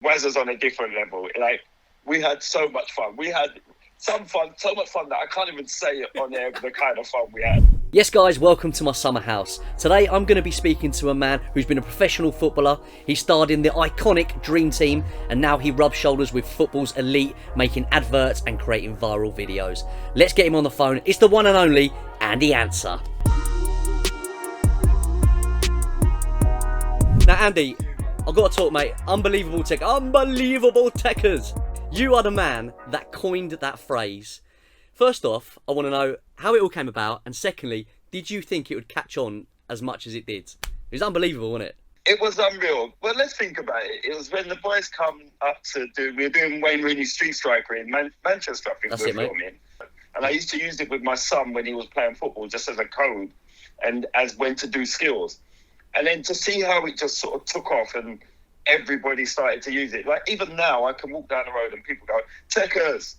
Wazza's on a different level. Like, we had so much fun. We had so much fun that I can't even say it on air, the kind of fun we had. Yes guys, welcome to my summer house. Today I'm going to be speaking to a man who's been a professional footballer. He starred in the iconic Dream Team and now he rubs shoulders with football's elite, making adverts and creating viral videos. Let's get him on the phone. It's the one and only Andy Ansah. Now Andy, I've got to talk mate, unbelievable techers. You are the man that coined that phrase. First off, I want to know how it all came about, and secondly, did you think it would catch on as much as it did? It was unbelievable, wasn't it? It was unreal. Well, let's think about it. It was when the boys come up we were doing Wayne Rooney's Street Striker in Manchester, I think we were filming. And I used to use it with my son when he was playing football, just as a code, and as when to do skills. And then to see how it just sort of took off and everybody started to use it. Like, even now, I can walk down the road and people go, Techers.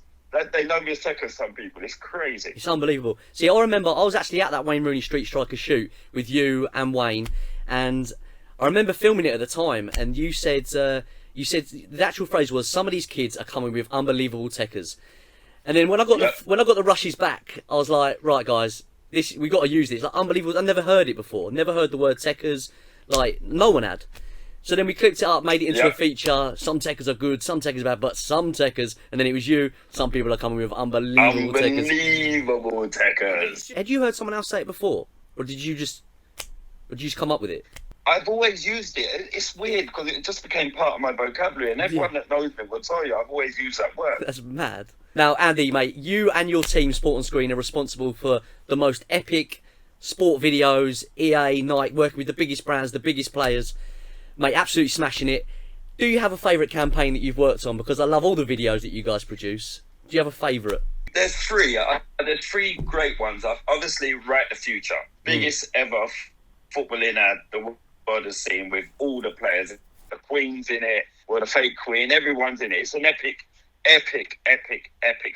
They know me as Techers, some people. It's crazy. It's unbelievable. See, I remember I was actually at that Wayne Rooney Street Striker shoot with you and Wayne, and I remember filming it at the time, and you said the actual phrase was, some of these kids are coming with unbelievable Techers. And then when I got the rushes back, I was like, right guys, we got to use this. It's like unbelievable. I've never heard it before. Never heard the word Techers. Like, no one had. So then we clipped it up, made it into a feature. Some Techers are good, some Techers are bad, but some Techers, and then it was you. Some people are coming with unbelievable Techers. Had you heard someone else say it before, or did you just come up with it? I've always used it. It's weird because it just became part of my vocabulary, and everyone that knows me will tell you I've always used that word. That's mad. Now, Andy, mate, you and your team, Sport on Screen, are responsible for the most epic sport videos, EA, Nike, working with the biggest brands, the biggest players. Mate, absolutely smashing it. Do you have a favourite campaign that you've worked on? Because I love all the videos that you guys produce. Do you have a favourite? There's three. There's three great ones. Obviously, Right the Future. Biggest ever footballing ad the world has seen, with all the players. The Queen's in it, or the fake Queen. Everyone's in it. It's an epic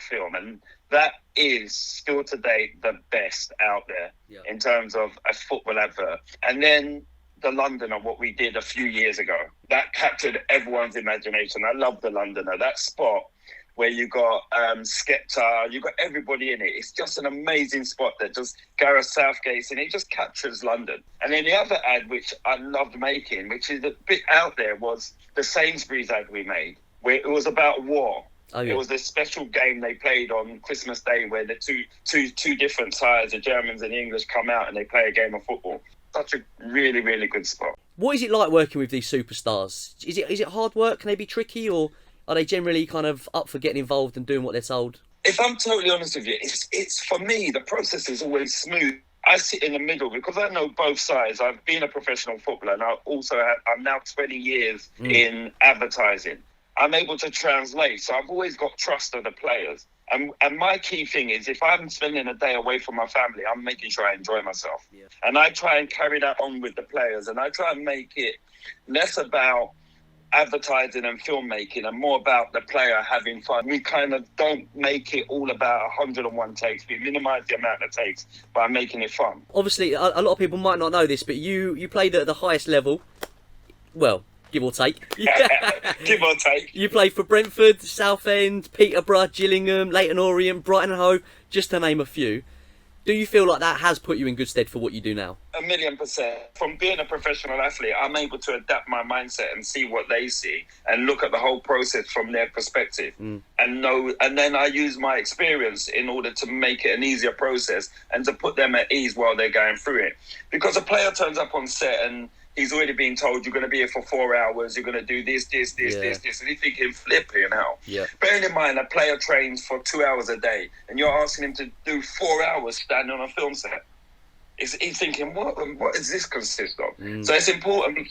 film. And that is still today the best out there in terms of a football advert. And then the Londoner, what we did a few years ago, that captured everyone's imagination. I love the Londoner. That spot where you got Skepta, you got everybody in it. It's just an amazing spot that just Gareth Southgate's in it. It just captures London. And then the other ad, which I loved making, which is a bit out there, was the Sainsbury's ad we made, where it was about war. Oh, yeah. It was a special game they played on Christmas Day where the two different sides, the Germans and the English, come out and they play a game of football. Such a really, really good spot. What is it like working with these superstars? Is it hard work? Can they be tricky, or are they generally kind of up for getting involved and doing what they're told? If I'm totally honest with you, it's for me, the process is always smooth. I sit in the middle because I know both sides. I've been a professional footballer, and I'm now 20 years in advertising. I'm able to translate, so I've always got trust of the players. And my key thing is, if I'm spending a day away from my family, I'm making sure I enjoy myself. Yeah. And I try and carry that on with the players, and I try and make it less about advertising and filmmaking and more about the player having fun. We kind of don't make it all about 101 takes. We minimise the amount of takes by making it fun. Obviously, a lot of people might not know this, but you played at the highest level. Well, give or take. Give or take. You played for Brentford, Southend, Peterborough, Gillingham, Leyton Orient, Brighton and Hove, just to name a few. Do you feel like that has put you in good stead for what you do now? 1,000,000%. From being a professional athlete, I'm able to adapt my mindset and see what they see and look at the whole process from their perspective and then I use my experience in order to make it an easier process and to put them at ease while they're going through it. Because a player turns up on set and he's already been told, you're going to be here for 4 hours, you're going to do this. And he's thinking, flipping out. Yeah. Bearing in mind, a player trains for 2 hours a day, and you're asking him to do 4 hours standing on a film set. He's thinking, what does this consist of? So it's important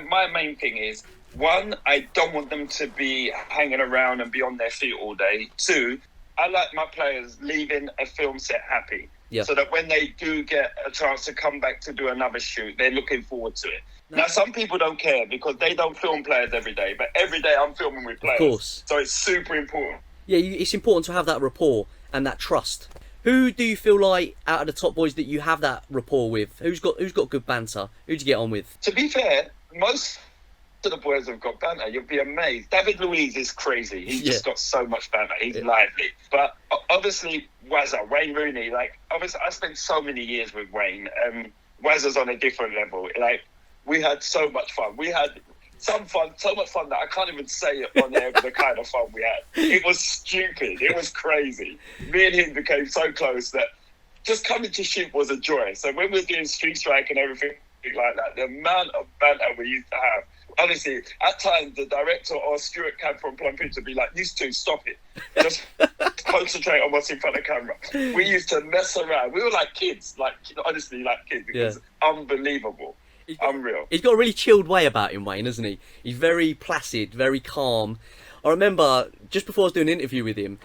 my main thing is, one, I don't want them to be hanging around and be on their feet all day. Two, I like my players leaving a film set happy. Yeah. So that when they do get a chance to come back to do another shoot, they're looking forward to it. Now, some people don't care because they don't film players every day, but every day I'm filming with players. Of course. So it's super important. Yeah, it's important to have that rapport and that trust. Who do you feel like, out of the top boys, that you have that rapport with? Who's got good banter? Who do you get on with? To be fair, most of the boys have got banter. You'll be amazed. David Luiz is crazy. He's just got so much banter. He's lively. But obviously, Wayne Rooney, like, obviously, I spent so many years with Wayne. Wazza's on a different level. Like, we had so much fun. We had so much fun that I can't even say it on air, the kind of fun we had. It was stupid. It was crazy. Me and him became so close that just coming to shoot was a joy. So when we were doing Street Strike and everything like that, the amount of banter we used to have, honestly, at times the director or Stuart Camp from Plum Pitch would be like, "You two, stop it. Just concentrate on what's in front of the camera." We used to mess around. We were like kids, honestly, like kids. It was unbelievable. Unreal. He's got a really chilled way about him, Wayne, hasn't he? He's very placid, very calm. I remember just before I was doing an interview with him,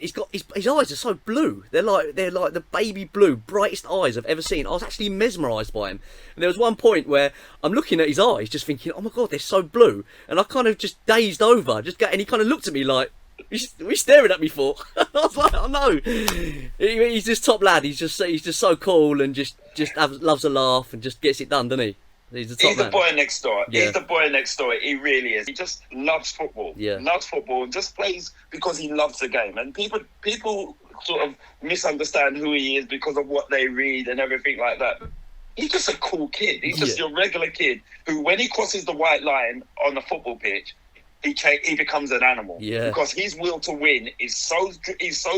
he's got his eyes are so blue. They're like the baby blue, brightest eyes I've ever seen. I was actually mesmerised by him. And there was one point where I'm looking at his eyes, just thinking, "Oh my God, they're so blue," and I kind of just dazed over. And he kind of looked at me like, "What are you staring at me for?" I was like, "Oh no." He's just top lad. He's just so cool and just loves a laugh and just gets it done, doesn't he? He's the boy next door. Yeah. He's the boy next door. He really is. He just loves football. Yeah. Loves football and just plays because he loves the game. And people sort of misunderstand who he is because of what they read and everything like that. He's just a cool kid. He's just your regular kid who, when he crosses the white line on the football pitch, he becomes an animal. Yeah. Because his will to win is so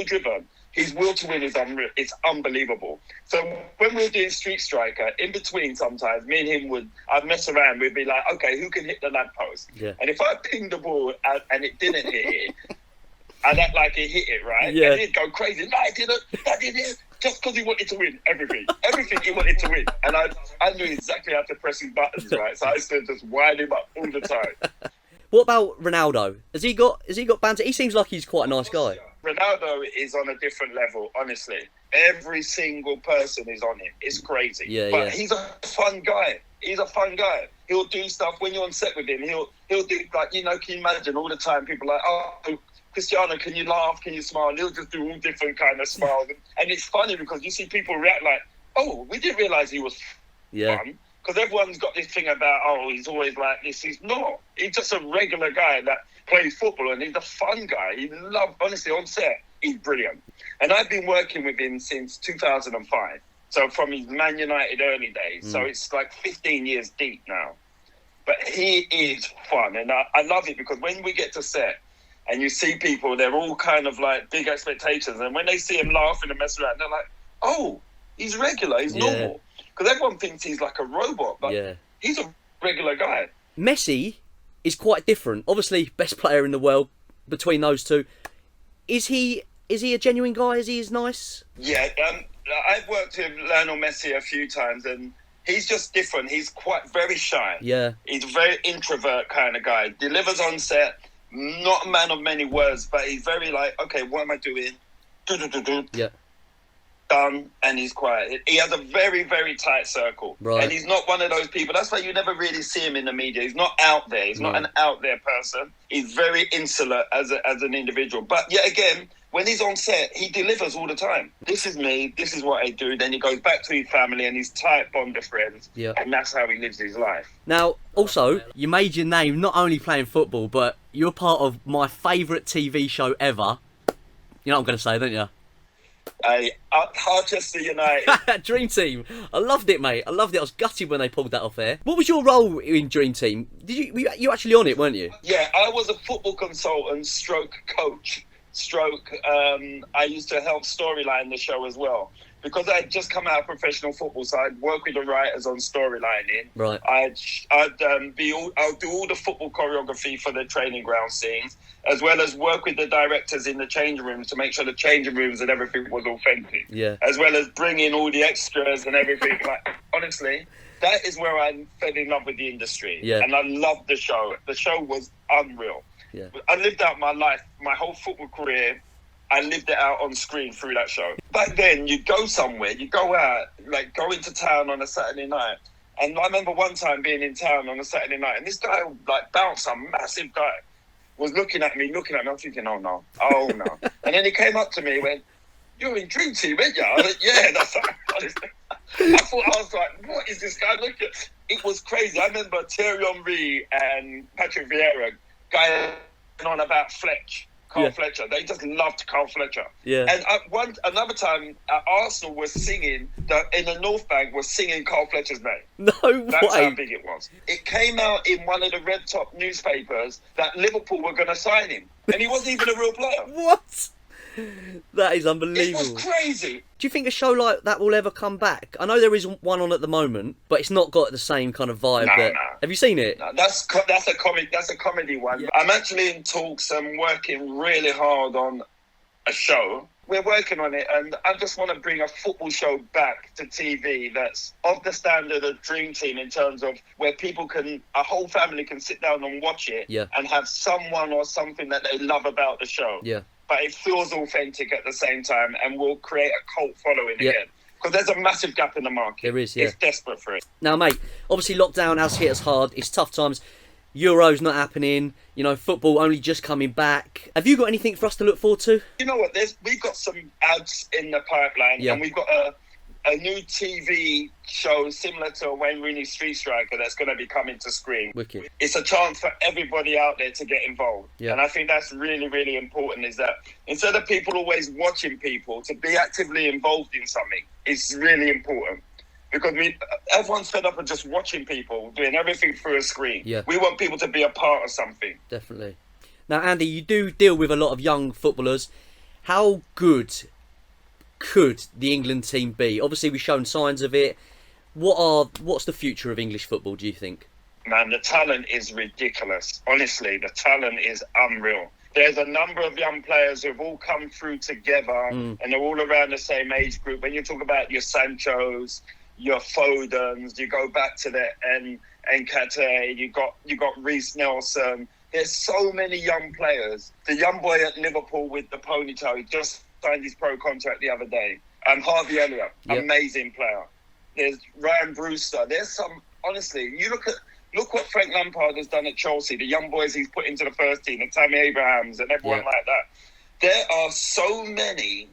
driven. His will to win is unreal. It's unbelievable. So when we were doing Street Striker, in between sometimes, me and him I'd mess around. We'd be like, "Okay, who can hit the lamppost?" Yeah. And if I pinged the ball and it didn't hit it, I'd act like he hit it, right? Yeah. And he'd go crazy. "No, I didn't. That didn't hit." Just because he wanted to win everything he wanted to win. And I knew exactly how to press his buttons, right? So I used to just wind him up all the time. What about Ronaldo? Has he got banter? He seems like he's quite a nice guy. Ronaldo is on a different level, honestly. Every single person is on him. It's crazy. But he's a fun guy. He'll do stuff when you're on set with him. He'll do, like, can you imagine all the time people are like, "Oh, Cristiano, can you laugh? Can you smile?" And he'll just do all different kind of smiles. And it's funny because you see people react like, "Oh, we didn't realise he was fun." Because everyone's got this thing about, "Oh, he's always like this." He's not. He's just a regular guy that plays football, and he's a fun guy. Honestly, on set, he's brilliant. And I've been working with him since 2005. So from his Man United early days. So it's like 15 years deep now. But he is fun. And I love it because when we get to set and you see people, they're all kind of like big expectations. And when they see him laughing and mess around, they're like, "Oh, he's regular. He's normal." Because everyone thinks he's like a robot, but he's a regular guy. Messi is quite different. Obviously, best player in the world between those two. Is he a genuine guy? Is he as nice? Yeah, I've worked with Lionel Messi a few times, and he's just different. He's very shy. Yeah. He's a very introvert kind of guy. Delivers on set, not a man of many words, but he's very like, "Okay, what am I doing?" Yeah. Done, and he's quiet. He has a very, very tight circle. Right. And he's not one of those people. That's why you never really see him in the media. He's not out there. He's not an out there person. He's very insular as an individual. But yet again, when he's on set, he delivers all the time. "This is me. This is what I do." Then he goes back to his family and his tight bond of friends. Yeah. And that's how he lives his life. Now, also, you made your name not only playing football, but you're part of my favourite TV show ever. You know what I'm going to say, don't you? Harchester United. Dream Team. I loved it, mate. I loved it. I was gutted when they pulled that off there. What was your role in Dream Team? Were you actually on it, weren't you? Yeah, I was a football consultant stroke coach stroke I used to help storyline the show as well. Because I'd just come out of professional football, so I'd work with the writers on storylining. Right. I'll do all the football choreography for the training ground scenes, as well as work with the directors in the changing rooms to make sure the changing rooms and everything was authentic. Yeah. As well as bring in all the extras and everything. Like, honestly, that is where I fell in love with the industry. Yeah. And I loved the show. The show was unreal. Yeah. I lived out my life, my whole football career. I lived it out on screen through that show. Back then, you'd go somewhere, you'd go out, like go into town on a Saturday night. And I remember one time being in town on a Saturday night, and this guy, like bouncer, massive guy, was looking at me. I'm thinking, oh no. And then he came up to me and went, "You're in Dream Team, ain't you?" I was like, "Yeah, that's right." I was like, what is this guy looking at? It was crazy. I remember Thierry Henry and Patrick Vieira going on about Carl Fletcher. They just loved Carl Fletcher. Yeah. And another time, Arsenal was singing, in the North Bank was singing Carl Fletcher's name. No That's way. how big it was. It came out in one of the red top newspapers that Liverpool were going to sign him. And he wasn't even a real player. What? That is It unbelievable. was crazy. Do you think a show like that will ever come back? I know there is one on at the moment, but it's not got the same kind of vibe. No. Have you seen it? No, that's a comedy one. Yeah. I'm actually in talks and working really hard on a show. We're working on it, and I just want to bring a football show back to TV that's of the standard of Dream Team in terms of where a whole family can sit down and watch it and have someone or something that they love about the show. Yeah. But it feels authentic at the same time and will create a cult following again. Because there's a massive gap in the market. There is, yeah. It's desperate for it. Now, mate, obviously lockdown has hit us hard. It's tough times. Euro's not happening. You know, football only just coming back. Have you got anything for us to look forward to? You know what? We've got some ads in the pipeline, and we've got a new TV show similar to a Wayne Rooney Street Striker that's going to be coming to screen. Wicked. It's a chance for everybody out there to get involved. Yeah. And I think that's really, really important, is that instead of people always watching people, to be actively involved in something is really important. Because everyone's fed up of just watching people doing everything through a screen. Yeah. We want people to be a part of something. Definitely. Now, Andy, you do deal with a lot of young footballers. How good could the England team be? Obviously, we've shown signs of it. What's the future of English football, do you think? Man, the talent is ridiculous. Honestly, the talent is unreal. There's a number of young players who've all come through together and they're all around the same age group. When you talk about your Sanchos, your Fodens, you go back to the Nkate, you got Reece Nelson. There's so many young players. The young boy at Liverpool with the ponytail, he just signed his pro contract the other day. Harvey Elliott, amazing player. There's Ryan Brewster. There's some, honestly, look what Frank Lampard has done at Chelsea, the young boys he's put into the first team, the Tammy Abrahams and everyone like that. There are so many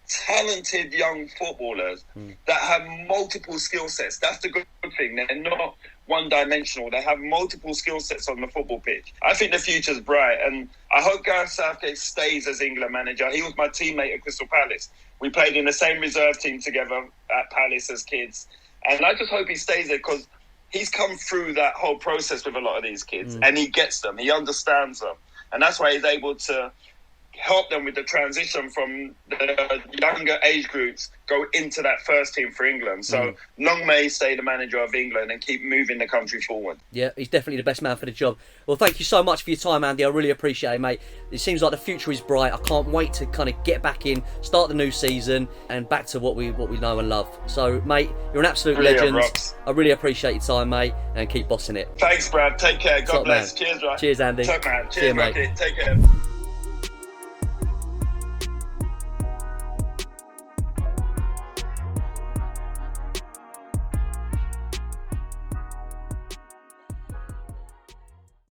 talented young footballers that have multiple skill sets. That's the good thing. They're not one-dimensional. They have multiple skill sets on the football pitch. I think the future's bright, and I hope Gareth Southgate stays as England manager. He was my teammate at Crystal Palace. We played in the same reserve team together at Palace as kids, and I just hope he stays there because he's come through that whole process with a lot of these kids, and he gets them. He understands them, and that's why he's able to help them with the transition from the younger age groups go into that first team for England. So long may he stay the manager of England and keep moving the country forward. Yeah, he's definitely the best man for the job. Well, thank you so much for your time, Andy. I really appreciate it, mate. It seems like the future is bright. I can't wait to kind of get back in, start the new season, and back to what we know and love. So, mate, you're an absolute legend. Rocks. I really appreciate your time, mate, and keep bossing it. Thanks, Brad. Take care. God bless. Man. Cheers, right? Cheers, Andy. Top man. Cheers, See you, mate. Rocky. Take care.